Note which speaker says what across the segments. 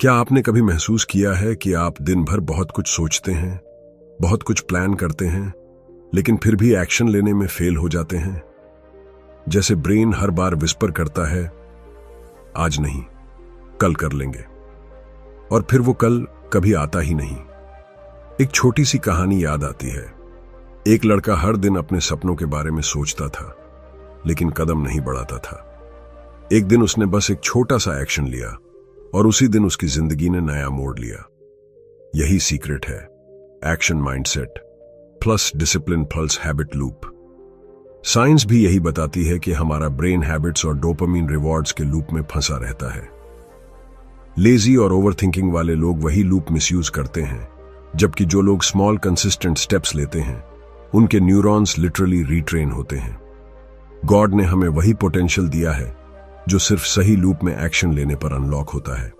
Speaker 1: क्या आपने कभी महसूस किया है कि आप दिन भर बहुत कुछ सोचते हैं, बहुत कुछ प्लान करते हैं, लेकिन फिर भी एक्शन लेने में फेल हो जाते हैं? जैसे ब्रेन हर बार विस्पर करता है, आज नहीं, कल कर लेंगे, और फिर वो कल कभी आता ही नहीं। एक छोटी सी कहानी याद आती है। एक लड़का हर दिन अपने सपनों के बारे में सोचता था, लेकिन कदम नहीं बढ़ाता था। एक दिन उसने बस एक छोटा सा एक्शन लिया और उसी दिन उसकी जिंदगी ने नया मोड़ लिया। यही सीक्रेट है, action mindset plus discipline plus habit loop. Science भी यही बताती है कि हमारा ब्रेन हैबिट्स और डोपामिन रिवॉर्ड्स के लूप में फंसा रहता है। लेजी और ओवरथिंकिंग वाले लोग वही लूप मिसयूज करते हैं, जबकि जो लोग स्मॉल कंसिस्टेंट स्टेप्स लेते हैं उनके न्यूरॉन्स लिटरली रीट्रेन होते हैं। गॉड ने हमें वही पोटेंशियल दिया है जो सिर्फ सही लूप में एक्शन लेने पर अनलॉक होता है।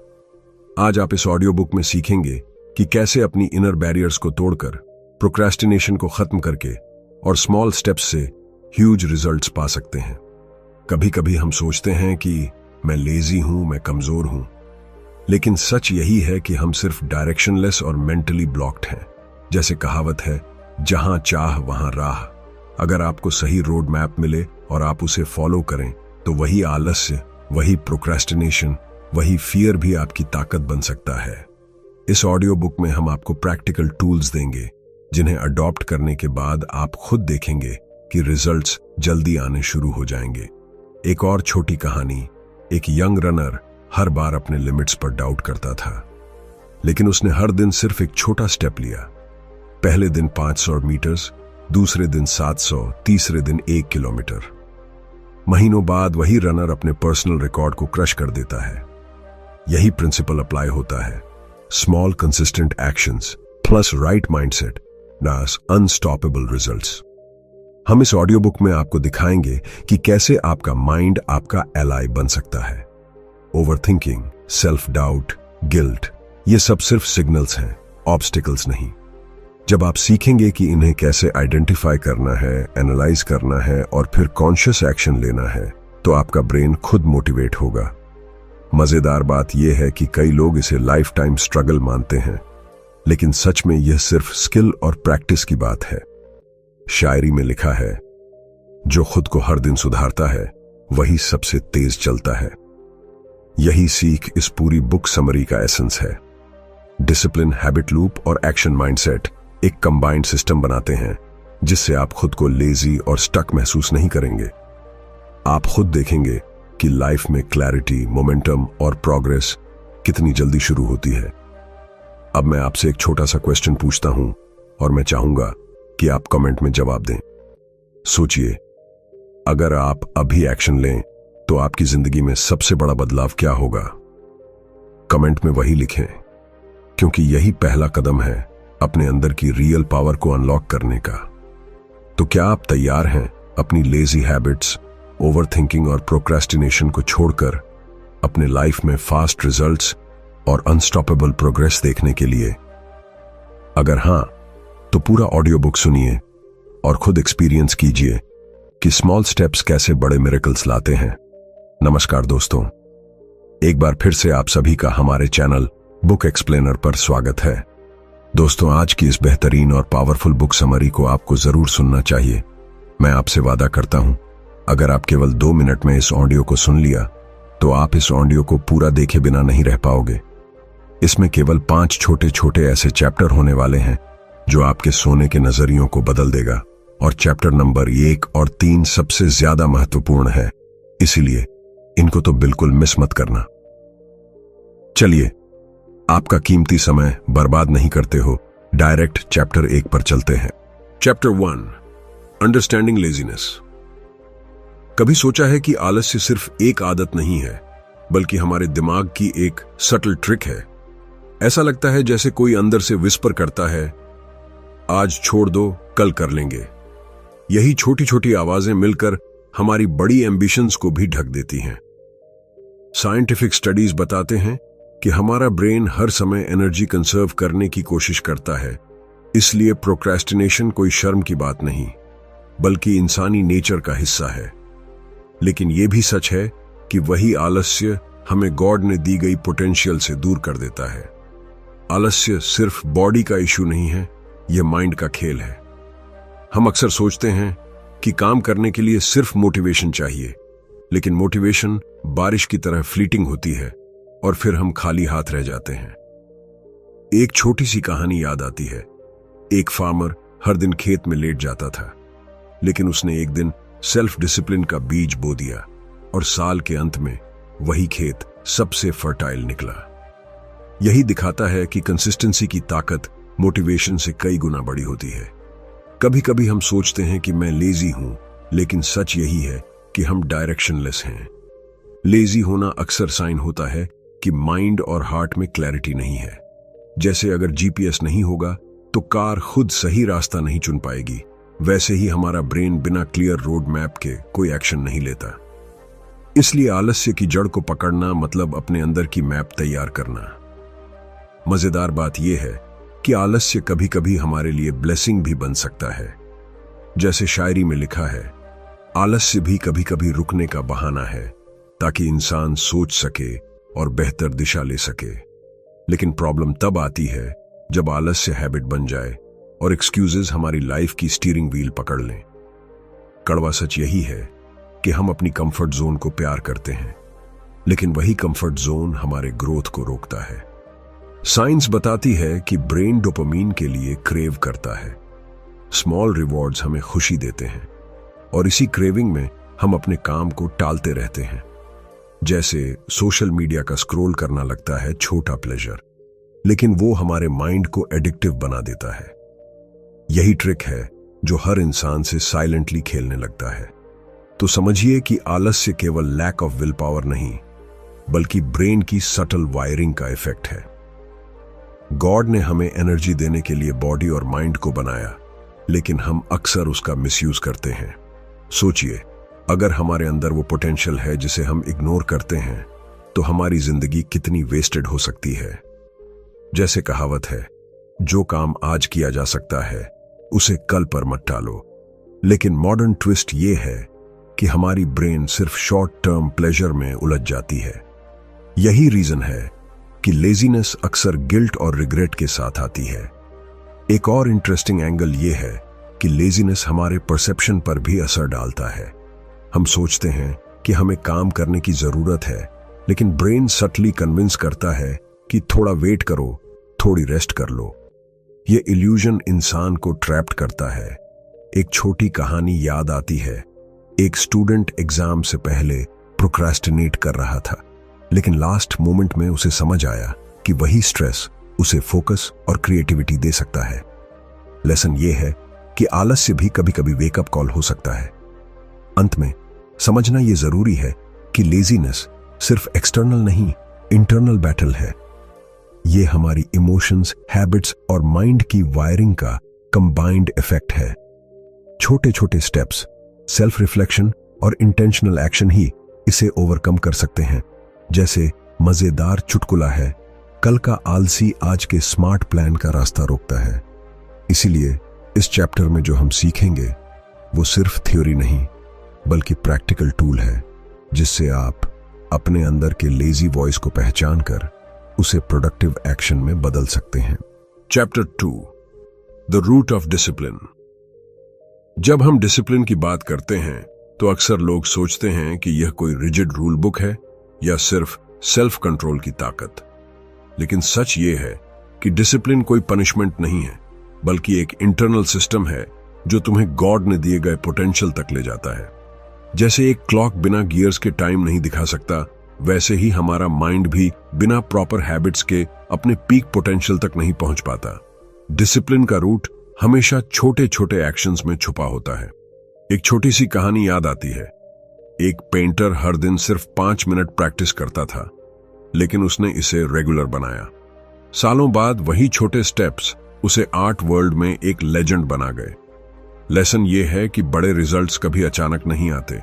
Speaker 1: आज आप इस ऑडियो बुक में सीखेंगे कि कैसे अपनी इनर बैरियर्स को तोड़कर, प्रोक्रेस्टिनेशन को खत्म करके और स्मॉल स्टेप्स से ह्यूज रिजल्ट्स पा सकते हैं। कभी कभी हम सोचते हैं कि मैं लेजी हूं, मैं कमजोर हूं, लेकिन सच यही है कि हम सिर्फ डायरेक्शनलेस और मेंटली ब्लॉक्ड हैं। जैसे कहावत है, जहां चाह वहां राह। अगर आपको सही रोड मैप मिले और आप उसे फॉलो करें तो वही आलस्य, वही प्रोक्रेस्टिनेशन, वही फियर भी आपकी ताकत बन सकता है। इस ऑडियो बुक में हम आपको प्रैक्टिकल टूल्स देंगे जिन्हें अडॉप्ट करने के बाद आप खुद देखेंगे कि रिजल्ट्स जल्दी आने शुरू हो जाएंगे। एक और छोटी कहानी। एक यंग रनर हर बार अपने लिमिट्स पर डाउट करता था, लेकिन उसने हर दिन सिर्फ एक छोटा स्टेप लिया। पहले दिन 500 मीटर्स, दूसरे दिन 700, तीसरे दिन 1 किलोमीटर। महीनों बाद वही रनर अपने पर्सनल रिकॉर्ड को क्रश कर देता है। यही प्रिंसिपल अप्लाई होता है, small consistent actions plus right mindset that's unstoppable results. हम इस ऑडियो बुक में आपको दिखाएंगे कि कैसे आपका माइंड आपका एलाई बन सकता है। ओवरथिंकिंग, सेल्फ डाउट, गिल्ट, ये सब सिर्फ सिग्नल्स हैं, ऑब्स्टिकल्स नहीं। जब आप सीखेंगे कि इन्हें कैसे आइडेंटिफाई करना है, एनालाइज करना है और फिर कॉन्शियस एक्शन लेना है, तो आपका ब्रेन खुद मोटिवेट होगा। मजेदार बात यह है कि कई लोग इसे लाइफ टाइम स्ट्रगल मानते हैं, लेकिन सच में यह सिर्फ स्किल और प्रैक्टिस की बात है। शायरी में लिखा है, जो खुद को हर दिन सुधारता है वही सबसे तेज चलता है। यही सीख इस पूरी बुक समरी का एसेंस है। डिसिप्लिन, हैबिट लूप और एक्शन माइंडसेट एक कंबाइंड सिस्टम बनाते हैं जिससे आप खुद को लेजी और स्टक महसूस नहीं करेंगे। आप खुद देखेंगे कि लाइफ में क्लैरिटी, मोमेंटम और प्रोग्रेस कितनी जल्दी शुरू होती है। अब मैं आपसे एक छोटा सा क्वेश्चन पूछता हूं और मैं चाहूंगा कि आप कमेंट में जवाब दें। सोचिए, अगर आप अभी एक्शन लें तो आपकी जिंदगी में सबसे बड़ा बदलाव क्या होगा? कमेंट में वही लिखें, क्योंकि यही पहला कदम है अपने अंदर की रियल पावर को अनलॉक करने का। तो क्या आप तैयार हैं अपनी लेजी हैबिट्स, ओवरथिंकिंग और प्रोक्रेस्टिनेशन को छोड़कर अपने लाइफ में फास्ट रिजल्ट्स और अनस्टॉपेबल प्रोग्रेस देखने के लिए? अगर हां, तो पूरा ऑडियो बुक सुनिए और खुद एक्सपीरियंस कीजिए कि स्मॉल स्टेप्स कैसे बड़े मिरेकल्स लाते हैं। नमस्कार दोस्तों, एक बार फिर से आप सभी का हमारे चैनल बुक एक्सप्लेनर पर स्वागत है। दोस्तों, आज की इस बेहतरीन और पावरफुल बुक समरी को आपको जरूर सुनना चाहिए। मैं आपसे वादा करता हूं, अगर आप केवल 2 मिनट में इस ऑडियो को सुन लिया तो आप इस ऑडियो को पूरा देखे बिना नहीं रह पाओगे। इसमें केवल 5 छोटे छोटे ऐसे चैप्टर होने वाले हैं जो आपके सोने के नजरियों को बदल देगा, और चैप्टर नंबर 1 और 3 सबसे ज्यादा महत्वपूर्ण है, इसीलिए इनको तो बिल्कुल मिस मत करना। चलिए, आपका कीमती समय बर्बाद नहीं करते हो, डायरेक्ट चैप्टर 1 पर चलते हैं। Chapter 1, understanding laziness. कभी सोचा है कि आलस्य सिर्फ एक आदत नहीं है, बल्कि हमारे दिमाग की एक सटल ट्रिक है। ऐसा लगता है जैसे कोई अंदर से विस्पर करता है, आज छोड़ दो, कल कर लेंगे। यही छोटी छोटी आवाजें मिलकर हमारी बड़ी एम्बिशंस को भी ढक देती हैं। साइंटिफिक स्टडीज बताते हैं कि हमारा ब्रेन हर समय एनर्जी कंजर्व करने की कोशिश करता है, इसलिए प्रोक्रेस्टिनेशन कोई शर्म की बात नहीं, बल्कि इंसानी नेचर का हिस्सा है। लेकिन यह भी सच है कि वही आलस्य हमें गॉड ने दी गई पोटेंशियल से दूर कर देता है। आलस्य सिर्फ बॉडी का इशू नहीं है, यह माइंड का खेल है। हम अक्सर सोचते हैं कि काम करने के लिए सिर्फ मोटिवेशन चाहिए, लेकिन मोटिवेशन बारिश की तरह फ्लीटिंग होती है और फिर हम खाली हाथ रह जाते हैं। एक छोटी सी कहानी याद आती है। एक फार्मर हर दिन खेत में लेट जाता था, लेकिन उसने एक दिन सेल्फ डिसिप्लिन का बीज बो दिया और साल के अंत में वही खेत सबसे फर्टाइल निकला। यही दिखाता है कि कंसिस्टेंसी की ताकत मोटिवेशन से कई गुना बड़ी होती है। कभी कभी हम सोचते हैं कि मैं लेजी हूं, लेकिन सच यही है कि हम डायरेक्शनलेस हैं। लेजी होना अक्सर साइन होता है कि माइंड और हार्ट में क्लैरिटी नहीं है। जैसे अगर जीपीएस नहीं होगा तो कार खुद सही रास्ता नहीं चुन पाएगी, वैसे ही हमारा ब्रेन बिना क्लियर रोड मैप के कोई एक्शन नहीं लेता। इसलिए आलस्य की जड़ को पकड़ना मतलब अपने अंदर की मैप तैयार करना। मजेदार बात यह है कि आलस्य कभी कभी हमारे लिए ब्लेसिंग भी बन सकता है। जैसे शायरी में लिखा है, आलस्य भी कभी कभी रुकने का बहाना है ताकि इंसान सोच सके और बेहतर दिशा ले सके। लेकिन प्रॉब्लम तब आती है जब आलस्य हैबिट बन जाए और एक्सक्यूजेस हमारी लाइफ की स्टीयरिंग व्हील पकड़ लें। कड़वा सच यही है कि हम अपनी कंफर्ट जोन को प्यार करते हैं, लेकिन वही कंफर्ट जोन हमारे ग्रोथ को रोकता है। साइंस बताती है कि ब्रेन डोपामीन के लिए क्रेव करता है। स्मॉल रिवॉर्ड्स हमें खुशी देते हैं और इसी क्रेविंग में हम अपने काम को टालते रहते हैं। जैसे सोशल मीडिया का स्क्रॉल करना लगता है छोटा प्लेजर, लेकिन वो हमारे माइंड को एडिक्टिव बना देता है। यही ट्रिक है जो हर इंसान से साइलेंटली खेलने लगता है। तो समझिए कि आलस्य केवल लैक ऑफ विल पावर नहीं, बल्कि ब्रेन की सटल वायरिंग का इफेक्ट है। गॉड ने हमें एनर्जी देने के लिए बॉडी और माइंड को बनाया, लेकिन हम अक्सर उसका मिसयूज करते हैं। सोचिए, अगर हमारे अंदर वो पोटेंशियल है जिसे हम इग्नोर करते हैं, तो हमारी जिंदगी कितनी वेस्टेड हो सकती है। जैसे कहावत है, जो काम आज किया जा सकता है उसे कल पर मत टालो। लेकिन मॉडर्न ट्विस्ट ये है कि हमारी ब्रेन सिर्फ शॉर्ट टर्म प्लेजर में उलझ जाती है। यही रीजन है कि लेजीनेस अक्सर गिल्ट और रिग्रेट के साथ आती है। एक और इंटरेस्टिंग एंगल ये है कि लेजीनेस हमारे परसेप्शन पर भी असर डालता है। हम सोचते हैं कि हमें काम करने की जरूरत है, लेकिन ब्रेन सटली कन्विंस करता है कि थोड़ा वेट करो, थोड़ी रेस्ट कर लो। ये इल्यूजन इंसान को ट्रैप्ड करता है। एक छोटी कहानी याद आती है। एक स्टूडेंट एग्जाम से पहले प्रोक्रेस्टिनेट कर रहा था, लेकिन लास्ट मोमेंट में उसे समझ आया कि वही स्ट्रेस उसे फोकस और क्रिएटिविटी दे सकता है। लेसन ये है कि आलस्य भी कभी कभी वेकअप कॉल हो सकता है। अंत में समझना यह जरूरी है कि लेजीनेस सिर्फ एक्सटर्नल नहीं, इंटरनल बैटल है। ये हमारी इमोशंस, हैबिट्स और माइंड की वायरिंग का कंबाइंड इफेक्ट है। छोटे छोटे स्टेप्स, सेल्फ रिफ्लेक्शन और इंटेंशनल एक्शन ही इसे ओवरकम कर सकते हैं। जैसे मजेदार चुटकुला है, कल का आलसी आज के स्मार्ट प्लान का रास्ता रोकता है। इसीलिए इस चैप्टर में जो हम सीखेंगे वो सिर्फ थ्योरी नहीं, बल्कि प्रैक्टिकल टूल है, जिससे आप अपने अंदर के लेजी वॉइस को पहचान कर उसे प्रोडक्टिव एक्शन में बदल सकते हैं। Chapter 2, the root of discipline. जब हम डिसिप्लिन की बात करते हैं तो अक्सर लोग सोचते हैं कि यह कोई रिजिड रूल बुक है या सिर्फ सेल्फ कंट्रोल की ताकत। लेकिन सच ये है कि डिसिप्लिन कोई पनिशमेंट नहीं है, बल्कि एक इंटरनल सिस्टम है जो तुम्हें गॉड ने दिए गए पोटेंशियल तक ले जाता है। जैसे एक क्लॉक बिना गियर्स के टाइम नहीं दिखा सकता, वैसे ही हमारा माइंड भी बिना प्रॉपर हैबिट्स के अपने पीक पोटेंशियल तक नहीं पहुंच पाता। डिसिप्लिन का रूट हमेशा छोटे छोटे एक्शंस में छुपा होता है। एक छोटी सी कहानी याद आती है। एक पेंटर हर दिन सिर्फ 5 मिनट प्रैक्टिस करता था, लेकिन उसने इसे रेगुलर बनाया। सालों बाद वही छोटे स्टेप्स उसे आर्ट वर्ल्ड में एक लेजेंड बना गए। लेसन ये है कि बड़े रिजल्ट्स कभी अचानक नहीं आते,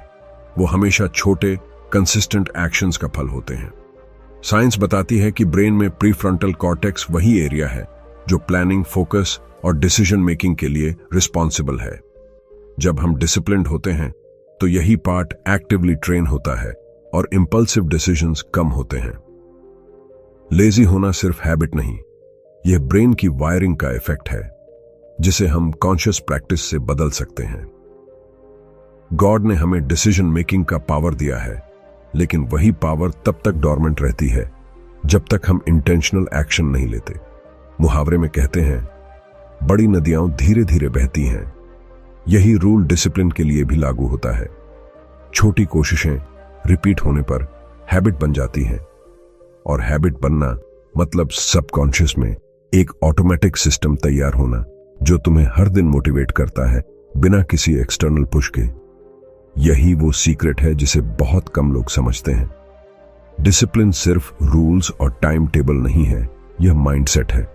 Speaker 1: वो हमेशा छोटे कंसिस्टेंट एक्शंस का फल होते हैं। साइंस बताती है कि ब्रेन में प्रीफ्रंटल कॉर्टेक्स वही एरिया है जो प्लानिंग, फोकस और डिसीजन मेकिंग के लिए रिस्पॉन्सिबल है। जब हम डिसिप्लिन्ड होते हैं तो यही पार्ट एक्टिवली ट्रेन होता है, और इंपल्सिव डिसीजंस कम होते हैं। लेजी होना सिर्फ हैबिट नहीं, यह ब्रेन की वायरिंग का इफेक्ट है जिसे हम कॉन्शियस प्रैक्टिस से बदल सकते हैं। गॉड ने हमें डिसीजन मेकिंग का पावर दिया है, लेकिन वही पावर तब तक डॉर्मेंट रहती है जब तक हम इंटेंशनल एक्शन नहीं लेते। मुहावरे में कहते हैं, बड़ी नदियां धीरे धीरे बहती हैं। यही रूल डिसिप्लिन के लिए भी लागू होता है। छोटी कोशिशें रिपीट होने पर हैबिट बन जाती हैं, और हैबिट बनना मतलब सबकॉन्शियस में एक ऑटोमेटिक सिस्टम तैयार होना जो तुम्हें हर दिन मोटिवेट करता है बिना किसी एक्सटर्नल पुश के। यही वो सीक्रेट है जिसे बहुत कम लोग समझते हैं। डिसिप्लिन सिर्फ रूल्स और टाइम टेबल नहीं है, यह माइंडसेट है।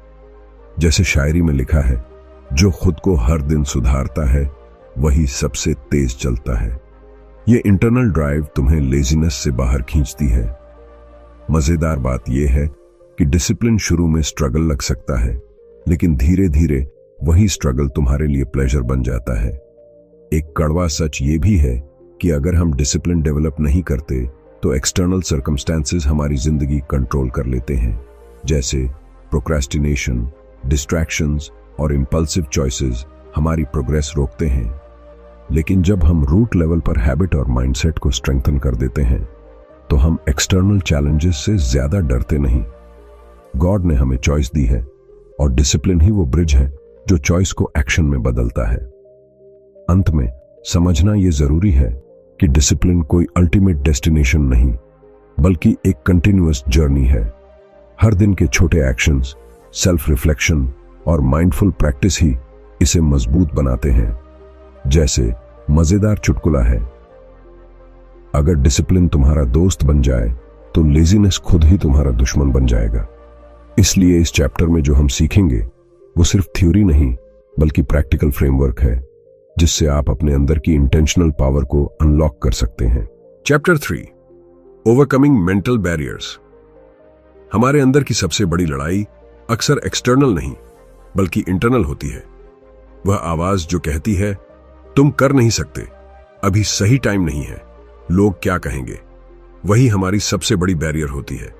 Speaker 1: जैसे शायरी में लिखा है, जो खुद को हर दिन सुधारता है वही सबसे तेज चलता है। यह इंटरनल ड्राइव तुम्हें लेजीनेस से बाहर खींचती है। मजेदार बात यह है कि डिसिप्लिन शुरू में स्ट्रगल लग सकता है, लेकिन धीरे धीरे वही स्ट्रगल तुम्हारे लिए प्लेजर बन जाता है। एक कड़वा सच ये भी है कि अगर हम डिसिप्लिन डेवलप नहीं करते तो एक्सटर्नल सर्कमस्टेंसेस हमारी जिंदगी कंट्रोल कर लेते हैं, जैसे प्रोक्रेस्टिनेशन, डिस्ट्रैक्शंस और इंपल्सिव चॉइसेस हमारी प्रोग्रेस रोकते हैं। लेकिन जब हम रूट लेवल पर हैबिट और माइंडसेट को स्ट्रेंथन कर देते हैं तो हम एक्सटर्नल चैलेंजेस से ज्यादा डरते नहीं। गॉड ने हमें चॉइस दी है, और डिसिप्लिन ही वो ब्रिज है जो चॉइस को एक्शन में बदलता है। अंत में समझना यह जरूरी है कि डिसिप्लिन कोई अल्टीमेट डेस्टिनेशन नहीं, बल्कि एक कंटिन्यूअस जर्नी है। हर दिन के छोटे एक्शंस, सेल्फ रिफ्लेक्शन और माइंडफुल प्रैक्टिस ही इसे मजबूत बनाते हैं। जैसे मजेदार चुटकुला है, अगर डिसिप्लिन तुम्हारा दोस्त बन जाए तो लेजीनेस खुद ही तुम्हारा दुश्मन बन जाएगा। इसलिए इस चैप्टर में जो हम सीखेंगे वो सिर्फ थ्योरी नहीं, बल्कि प्रैक्टिकल फ्रेमवर्क है जिससे आप अपने अंदर की इंटेंशनल पावर को अनलॉक कर सकते हैं। Chapter 3, overcoming mental barriers. हमारे अंदर की सबसे बड़ी लड़ाई अक्सर एक्सटर्नल नहीं बल्कि इंटरनल होती है। वह आवाज जो कहती है, तुम कर नहीं सकते, अभी सही टाइम नहीं है, लोग क्या कहेंगे। वही हमारी सबसे बड़ी बैरियर होती है।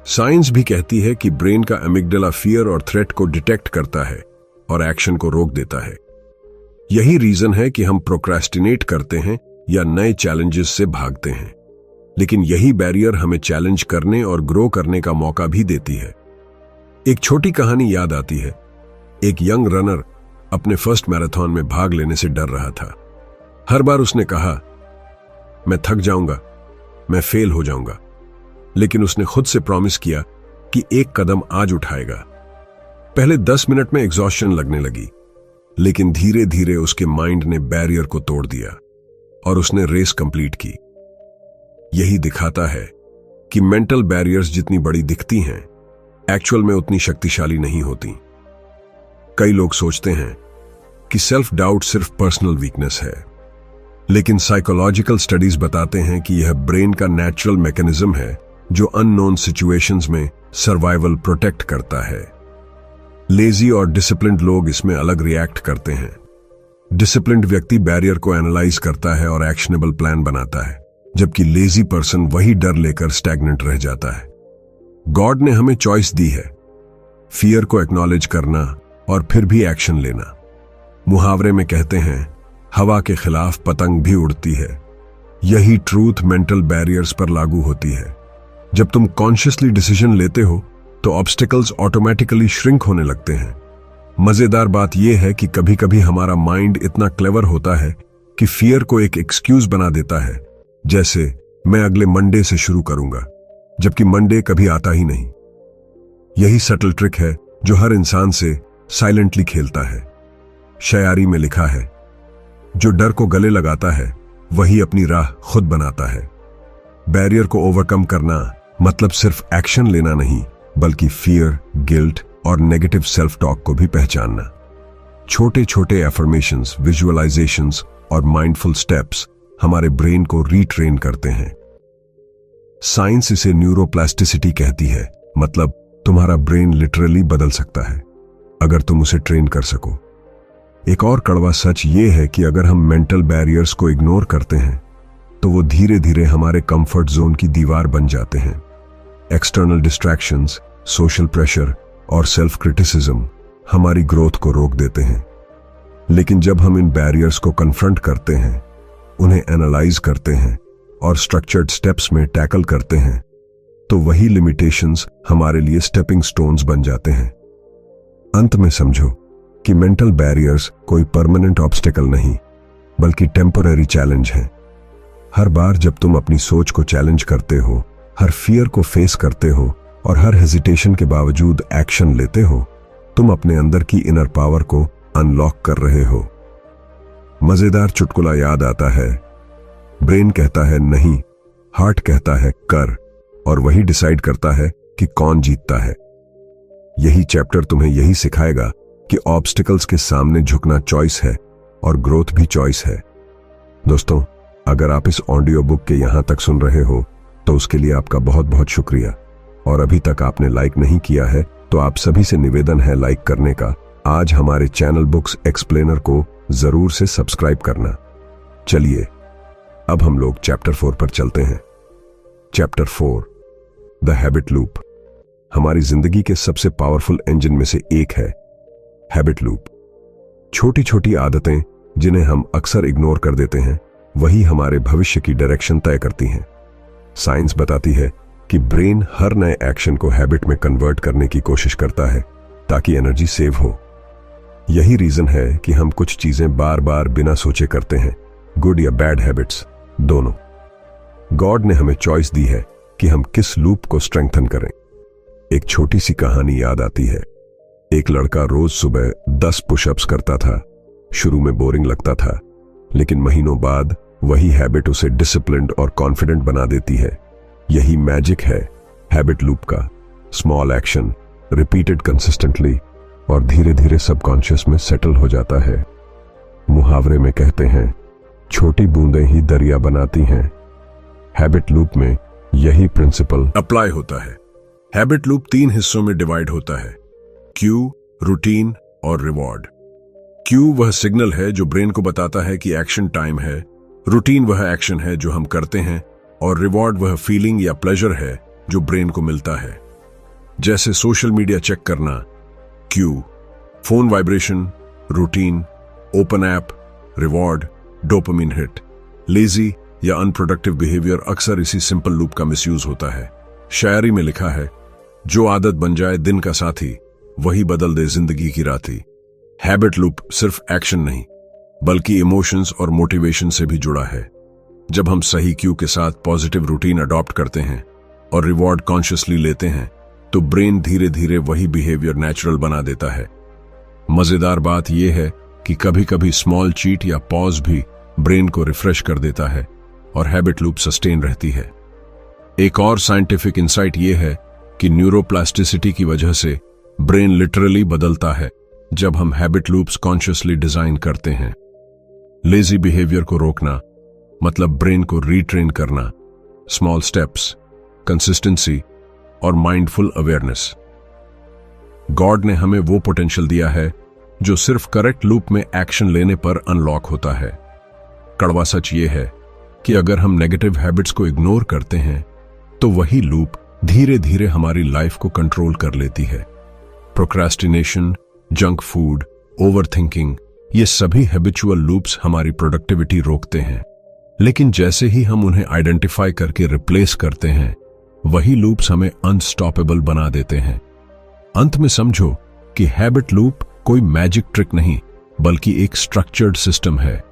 Speaker 1: साइंस भी कहती है कि ब्रेन का एमिग्डाला फियर और थ्रेट को डिटेक्ट करता है और एक्शन को रोक देता है। यही रीजन है कि हम प्रोक्रेस्टिनेट करते हैं या नए चैलेंजेस से भागते हैं। लेकिन यही बैरियर हमें चैलेंज करने और ग्रो करने का मौका भी देती है। एक छोटी कहानी याद आती है। एक यंग रनर अपने फर्स्ट मैराथन में भाग लेने से डर रहा था। हर बार उसने कहा, मैं थक जाऊंगा, मैं फेल हो जाऊंगा। लेकिन उसने खुद से प्रॉमिस किया कि एक कदम आज उठाएगा। पहले 10 मिनट में एग्जॉस्शन लगने लगी, लेकिन धीरे धीरे उसके माइंड ने बैरियर को तोड़ दिया और उसने रेस कंप्लीट की। यही दिखाता है कि मेंटल बैरियर्स जितनी बड़ी दिखती हैं, एक्चुअल में उतनी शक्तिशाली नहीं होती। कई लोग सोचते हैं कि सेल्फ डाउट सिर्फ पर्सनल वीकनेस है, लेकिन साइकोलॉजिकल स्टडीज बताते हैं कि यह ब्रेन का नेचुरल मैकेनिज्म है जो अननोन सिचुएशंस में सर्वाइवल प्रोटेक्ट करता है। लेजी और डिसिप्लिन्ड लोग इसमें अलग रिएक्ट करते हैं। डिसिप्लिन्ड व्यक्ति बैरियर को एनालाइज करता है और एक्शनेबल प्लान बनाता है, जबकि लेजी पर्सन वही डर लेकर स्टैग्नेंट रह जाता है। गॉड ने हमें चॉइस दी है, फियर को एक्नॉलेज करना और फिर भी एक्शन लेना। मुहावरे में कहते हैं, हवा के खिलाफ पतंग भी उड़ती है। यही ट्रूथ मेंटल बैरियर्स पर लागू होती है। जब तुम कॉन्शियसली डिसीजन लेते हो तो ऑब्स्टिकल्स ऑटोमेटिकली श्रिंक होने लगते हैं। मजेदार बात यह है कि कभी कभी हमारा माइंड इतना क्लेवर होता है कि फियर को एक एक्सक्यूज बना देता है, जैसे मैं अगले मंडे से शुरू करूंगा, जबकि मंडे कभी आता ही नहीं। यही सटल ट्रिक है जो हर इंसान से साइलेंटली खेलता है। शायरी में लिखा है, जो डर को गले लगाता है वही अपनी राह खुद बनाता है। बैरियर को ओवरकम करना मतलब सिर्फ एक्शन लेना नहीं, बल्कि फियर, गिल्ट और नेगेटिव सेल्फ टॉक को भी पहचानना। छोटे छोटे एफर्मेशंस, विजुअलाइजेशंस और माइंडफुल स्टेप्स हमारे ब्रेन को रीट्रेन करते हैं। साइंस इसे न्यूरोप्लास्टिसिटी कहती है, मतलब तुम्हारा ब्रेन लिटरली बदल सकता है अगर तुम उसे ट्रेन कर सको। एक और कड़वा सच ये है कि अगर हम मेंटल बैरियर्स को इग्नोर करते हैं तो वो धीरे धीरे हमारे कंफर्ट जोन की दीवार बन जाते हैं। एक्सटर्नल डिस्ट्रैक्शंस, सोशल प्रेशर और सेल्फ क्रिटिसिज्म हमारी ग्रोथ को रोक देते हैं। लेकिन जब हम इन बैरियर्स को कन्फ्रंट करते हैं, उन्हें एनालाइज करते हैं और स्ट्रक्चर्ड स्टेप्स में टैकल करते हैं, तो वही लिमिटेशंस हमारे लिए स्टेपिंग स्टोन्स बन जाते हैं। अंत में समझो कि मेंटल बैरियर्स कोई परमानेंट ऑब्स्टिकल नहीं, बल्कि टेम्पररी चैलेंज हैं। हर बार जब तुम अपनी सोच को चैलेंज करते हो, हर फियर को फेस करते हो और हर हेजिटेशन के बावजूद एक्शन लेते हो, तुम अपने अंदर की इनर पावर को अनलॉक कर रहे हो। मजेदार चुटकुला याद आता है, ब्रेन कहता है नहीं, हार्ट कहता है कर, और वही डिसाइड करता है कि कौन जीतता है। यही चैप्टर तुम्हें यही सिखाएगा कि ऑब्स्टिकल्स के सामने झुकना चॉइस है और ग्रोथ भी चॉइस है। दोस्तों, अगर आप इस ऑडियो बुक के यहां तक सुन रहे हो तो उसके लिए आपका बहुत बहुत शुक्रिया। और अभी तक आपने लाइक नहीं किया है तो आप सभी से निवेदन है लाइक करने का। आज हमारे चैनल बुक्स एक्सप्लेनर को जरूर से सब्सक्राइब करना। चलिए अब हम लोग चैप्टर 4 पर चलते हैं। Chapter 4, the habit loop. हमारी जिंदगी के सबसे पावरफुल इंजन में से एक है हैबिट लूप। छोटी छोटी आदतें जिन्हें हम अक्सर इग्नोर कर देते हैं, वही हमारे भविष्य की डायरेक्शन तय करती हैं। साइंस बताती है कि ब्रेन हर नए एक्शन को हैबिट में कन्वर्ट करने की कोशिश करता है ताकि एनर्जी सेव हो। यही रीजन है कि हम कुछ चीजें बार बार बिना सोचे करते हैं, गुड या बैड हैबिट्स दोनों। गॉड ने हमें चॉइस दी है कि हम किस लूप को स्ट्रेंथन करें। एक छोटी सी कहानी याद आती है। एक लड़का रोज सुबह 10 पुशअप्स करता था। शुरू में बोरिंग लगता था, लेकिन महीनों बाद वही हैबिट उसे डिसिप्लिन्ड और कॉन्फिडेंट बना देती है। यही मैजिक है हैबिट लूप का। स्मॉल एक्शन रिपीटेड कंसिस्टेंटली और धीरे धीरे सबकॉन्शियस में सेटल हो जाता है। मुहावरे में कहते हैं, छोटी बूंदें ही दरिया बनाती हैं। हैबिट लूप में यही प्रिंसिपल अप्लाई होता है। हैबिट लूप 3 हिस्सों में डिवाइड होता है, क्यू, रूटीन और रिवॉर्ड। क्यू वह सिग्नल है जो ब्रेन को बताता है कि एक्शन टाइम है, रूटीन वह एक्शन है जो हम करते हैं, और रिवॉर्ड वह फीलिंग या प्लेजर है जो ब्रेन को मिलता है। जैसे सोशल मीडिया चेक करना Q, phone vibration routine, open app reward, dopamine hit. Lazy या अनप्रोडक्टिव बिहेवियर अक्सर इसी सिंपल लूप का मिसयूज होता है। शायरी में लिखा है, जो आदत बन जाए दिन का साथी, वही बदल दे जिंदगी की राती। हैबिट लूप सिर्फ एक्शन नहीं, बल्कि इमोशंस और मोटिवेशन से भी जुड़ा है। जब हम सही क्यू के साथ पॉजिटिव रूटीन अडॉप्ट करते हैं और रिवॉर्ड कॉन्शियसली लेते हैं, तो ब्रेन धीरे धीरे वही बिहेवियर नेचुरल बना देता है। मजेदार बात यह है कि कभी कभी स्मॉल चीट या पॉज भी ब्रेन को रिफ्रेश कर देता है और हैबिट लूप सस्टेन रहती है। एक और साइंटिफिक इंसाइट यह है कि न्यूरोप्लास्टिसिटी की वजह से ब्रेन लिटरली बदलता है जब हम हैबिट लूप्स कॉन्शियसली डिजाइन करते हैं। लेजी बिहेवियर को रोकना मतलब ब्रेन को रीट्रेन करना, स्मॉल स्टेप्स, कंसिस्टेंसी और माइंडफुल अवेयरनेस। गॉड ने हमें वो पोटेंशियल दिया है जो सिर्फ करेक्ट लूप में एक्शन लेने पर अनलॉक होता है। कड़वा सच ये है कि अगर हम नेगेटिव हैबिट्स को इग्नोर करते हैं तो वही लूप धीरे धीरे हमारी लाइफ को कंट्रोल कर लेती है। प्रोक्रेस्टिनेशन, जंक फूड, ओवरथिंकिंग, ये सभी हैबिचुअल लूप्स हमारी प्रोडक्टिविटी रोकते हैं। लेकिन जैसे ही हम उन्हें आइडेंटिफाई करके रिप्लेस करते हैं, वही लूप्स हमें अनस्टॉपेबल बना देते हैं। अंत में समझो कि हैबिट लूप कोई मैजिक ट्रिक नहीं, बल्कि एक स्ट्रक्चर्ड सिस्टम है।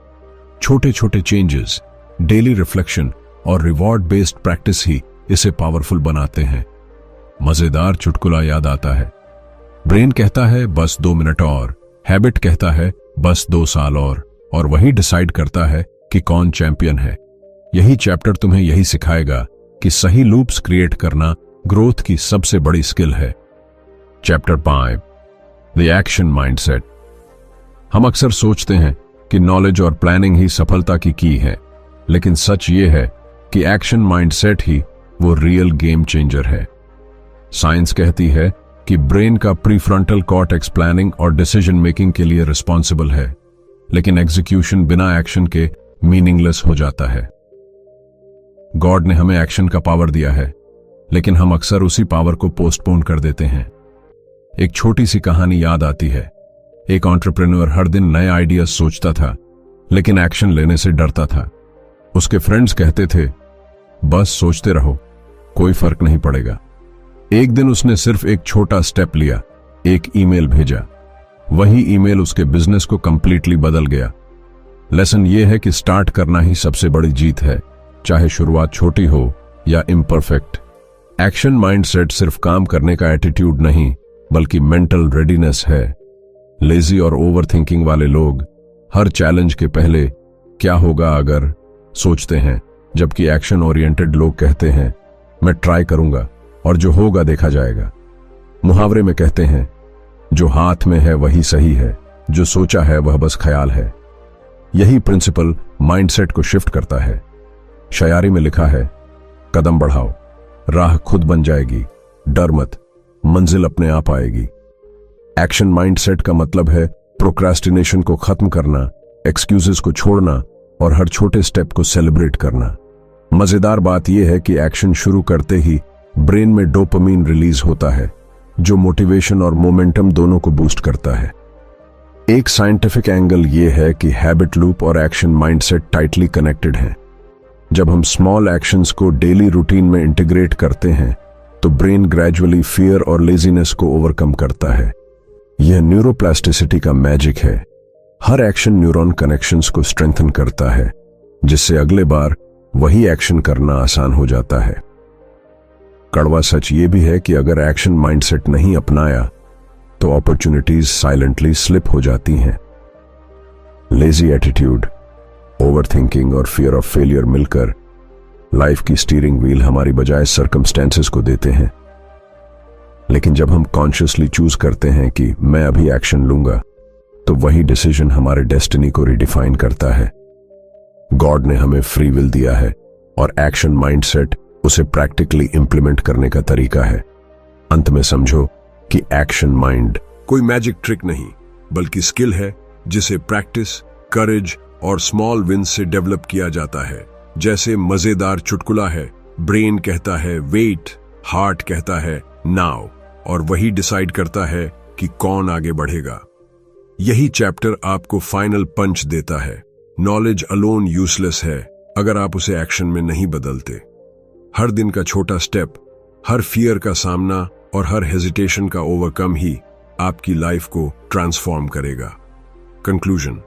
Speaker 1: छोटे छोटे चेंजेस, डेली रिफ्लेक्शन और रिवॉर्ड बेस्ड प्रैक्टिस ही इसे पावरफुल बनाते हैं। मजेदार चुटकुला याद आता है, ब्रेन कहता है बस 2 मिनट और, हैबिट कहता है बस 2 साल और वही डिसाइड करता है कि कौन चैंपियन है। यही चैप्टर तुम्हें यही सिखाएगा कि सही लूप्स क्रिएट करना ग्रोथ की सबसे बड़ी स्किल है। Chapter 5, the action mindset. हम अक्सर सोचते हैं कि नॉलेज और प्लानिंग ही सफलता की है, लेकिन सच ये है कि एक्शन माइंडसेट ही वो रियल गेम चेंजर है। साइंस कहती है कि ब्रेन का प्रीफ्रंटल कॉर्टेक्स प्लानिंग और डिसीजन मेकिंग के लिए रिस्पॉन्सिबल है, लेकिन एग्जीक्यूशन बिना एक्शन के मीनिंगलेस हो जाता है।
Speaker 2: गॉड ने हमें एक्शन का पावर दिया है, लेकिन हम अक्सर उसी पावर को पोस्टपोन कर देते हैं। एक छोटी सी कहानी याद आती है। एक एंटरप्रेन्योर हर दिन नए आइडियाज सोचता था, लेकिन एक्शन लेने से डरता था। उसके फ्रेंड्स कहते थे, बस सोचते रहो, कोई फर्क नहीं पड़ेगा। एक दिन उसने सिर्फ एक छोटा स्टेप लिया, एक ईमेल भेजा। वही ईमेल उसके बिजनेस को कंप्लीटली बदल गया। लेसन यह है कि स्टार्ट करना ही सबसे बड़ी जीत है, चाहे शुरुआत छोटी हो या इम्परफेक्ट। एक्शन माइंडसेट सिर्फ काम करने का एटीट्यूड नहीं, बल्कि मेंटल रेडीनेस है। लेजी और ओवरथिंकिंग वाले लोग हर चैलेंज के पहले क्या होगा अगर सोचते हैं, जबकि एक्शन ओरिएंटेड लोग कहते हैं मैं ट्राई करूंगा और जो होगा देखा जाएगा। मुहावरे में कहते हैं, जो हाथ में है वही सही है, जो सोचा है वह बस ख्याल है। यही प्रिंसिपल माइंडसेट को शिफ्ट करता है। शायरी में लिखा है, कदम बढ़ाओ, राह खुद बन जाएगी, डर मत, मंजिल अपने आप आएगी। एक्शन माइंडसेट का मतलब है प्रोक्रास्टिनेशन को खत्म करना, एक्सक्यूजेस को छोड़ना और हर छोटे स्टेप को सेलिब्रेट करना। मजेदार बात यह है कि एक्शन शुरू करते ही ब्रेन में डोपामीन रिलीज होता है, जो मोटिवेशन और मोमेंटम दोनों को बूस्ट करता है। एक साइंटिफिक एंगल यह है कि हैबिट लूप और एक्शन माइंडसेट टाइटली कनेक्टेड हैं। जब हम स्मॉल एक्शंस को डेली रूटीन में इंटीग्रेट करते हैं, तो ब्रेन ग्रेजुअली फियर और लेजीनेस को ओवरकम करता है। यह न्यूरोप्लास्टिसिटी का मैजिक है। हर एक्शन न्यूरॉन कनेक्शंस को स्ट्रेंथन करता है, जिससे अगले बार वही एक्शन करना आसान हो जाता है। कड़वा सच यह भी है कि अगर एक्शन माइंडसेट नहीं अपनाया तो अपॉर्चुनिटीज साइलेंटली स्लिप हो जाती हैं। लेजी एटीट्यूड, ओवरथिंकिंग और फियर ऑफ फेलियर मिलकर लाइफ की स्टीयरिंग व्हील हमारी बजाय सर्कमस्टेंसेस को देते हैं। लेकिन जब हम कॉन्शियसली चूज करते हैं कि मैं अभी एक्शन लूंगा, तो वही डिसीजन हमारे डेस्टिनी को रिडिफाइन करता है। गॉड ने हमें फ्री विल दिया है और एक्शन माइंडसेट उसे प्रैक्टिकली इंप्लीमेंट करने का तरीका है। अंत में समझो कि एक्शन माइंड
Speaker 1: कोई मैजिक ट्रिक नहीं, बल्कि स्किल है जिसे प्रैक्टिस, करेज और स्मॉल विन से डेवलप किया जाता है। जैसे मजेदार चुटकुला है, ब्रेन कहता है वेट, हार्ट कहता है नाउ, और वही डिसाइड करता है कि कौन आगे बढ़ेगा। यही चैप्टर आपको फाइनल पंच देता है। नॉलेज अलोन यूजलेस है अगर आप उसे एक्शन में नहीं बदलते। हर दिन का छोटा स्टेप, हर फियर का सामना और हर हेजिटेशन का ओवरकम ही आपकी लाइफ को ट्रांसफॉर्म करेगा। कंक्लूजन,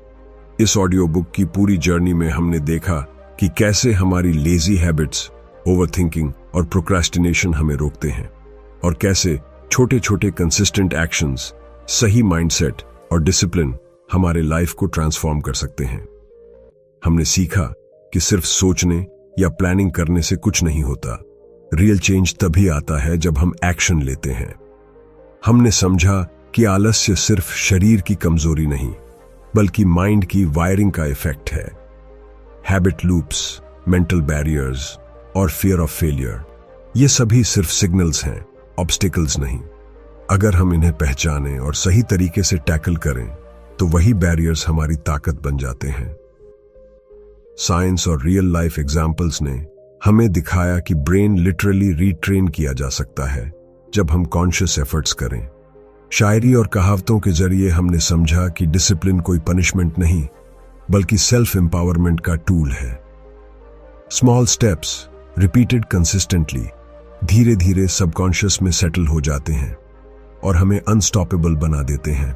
Speaker 1: इस ऑडियो बुक की पूरी जर्नी में हमने देखा कि कैसे हमारी लेजी हैबिट्स, ओवरथिंकिंग और प्रोक्रास्टिनेशन हमें रोकते हैं, और कैसे छोटे छोटे कंसिस्टेंट एक्शंस, सही माइंडसेट और डिसिप्लिन हमारे लाइफ को ट्रांसफॉर्म कर सकते हैं। हमने सीखा कि सिर्फ सोचने या प्लानिंग करने से कुछ नहीं होता। रियल चेंज तभी आता है जब हम एक्शन लेते हैं। हमने समझा कि आलस्य सिर्फ शरीर की कमजोरी नहीं, बल्कि माइंड की वायरिंग का इफेक्ट है। हैबिट लूप्स, मेंटल बैरियर्स और फियर ऑफ फेलियर, ये सभी सिर्फ सिग्नल्स हैं, ऑब्स्टिकल्स नहीं। अगर हम इन्हें पहचानें और सही तरीके से टैकल करें, तो वही बैरियर्स हमारी ताकत बन जाते हैं। साइंस और रियल लाइफ एग्जाम्पल्स ने हमें दिखाया कि ब्रेन लिटरली रीट्रेन किया जा सकता है जब हम कॉन्शियस एफर्ट्स करें। शायरी और कहावतों के जरिए हमने समझा कि डिसिप्लिन कोई पनिशमेंट नहीं, बल्कि सेल्फ एम्पावरमेंट का टूल है। स्मॉल स्टेप्स रिपीटेड कंसिस्टेंटली धीरे धीरे सबकॉन्शियस में सेटल हो जाते हैं और हमें अनस्टॉपेबल बना देते हैं।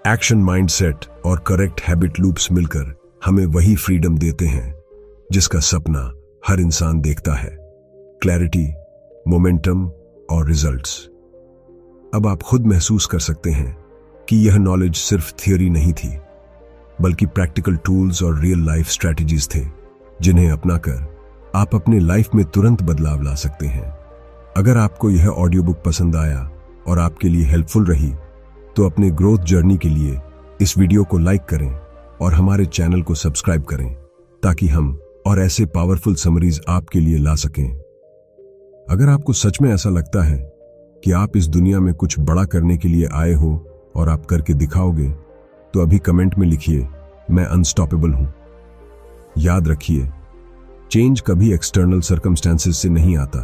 Speaker 1: एक्शन माइंडसेट और करेक्ट हैबिट लूप्स मिलकर हमें वही फ्रीडम देते हैं जिसका सपना हर इंसान देखता है, क्लैरिटी, मोमेंटम और रिजल्ट्स। अब आप खुद महसूस कर सकते हैं कि यह नॉलेज सिर्फ थियोरी नहीं थी, बल्कि प्रैक्टिकल टूल्स और रियल लाइफ स्ट्रैटेजीज थे, जिन्हें अपनाकर आप अपने लाइफ में तुरंत बदलाव ला सकते हैं। अगर आपको यह ऑडियो बुक पसंद आया और आपके लिए हेल्पफुल रही, तो अपने ग्रोथ जर्नी के लिए इस वीडियो को लाइक करें और हमारे चैनल को सब्सक्राइब करें, ताकि हम और ऐसे पावरफुल समरीज आपके लिए ला सकें। अगर आपको सच में ऐसा लगता है कि आप इस दुनिया में कुछ बड़ा करने के लिए आए हो और आप करके दिखाओगे, तो अभी कमेंट में लिखिए, मैं अनस्टॉपेबल हूं। याद रखिए, चेंज कभी एक्सटर्नल सर्कमस्टेंसेस से नहीं आता,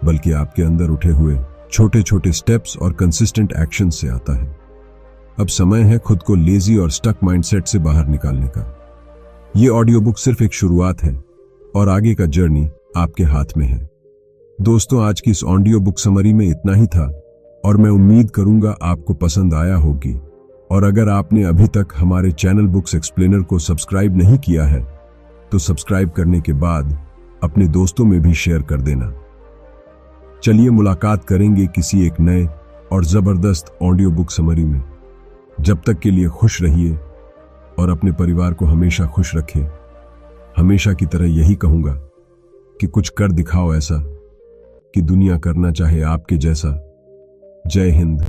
Speaker 1: बल्कि आपके अंदर उठे हुए छोटे छोटे स्टेप्स और कंसिस्टेंट एक्शन से आता है। अब समय है खुद को लेजी और स्टक माइंडसेट से बाहर निकालने का। ये ऑडियो बुक सिर्फ एक शुरुआत है और आगे का जर्नी आपके हाथ में है। दोस्तों, आज की इस ऑडियो बुक समरी में इतना ही था और मैं उम्मीद करूंगा आपको पसंद आया होगी। और अगर आपने अभी तक हमारे चैनल बुक्स एक्सप्लेनर को सब्सक्राइब नहीं किया है तो सब्सक्राइब करने के बाद अपने दोस्तों में भी शेयर कर देना। चलिए मुलाकात करेंगे किसी एक नए और जबरदस्त ऑडियो बुक समरी में। जब तक के लिए खुश रहिए और अपने परिवार को हमेशा खुश रखें। हमेशा की तरह यही कहूंगा कि कुछ कर दिखाओ ऐसा कि दुनिया करना चाहे आपके जैसा। जय हिंद।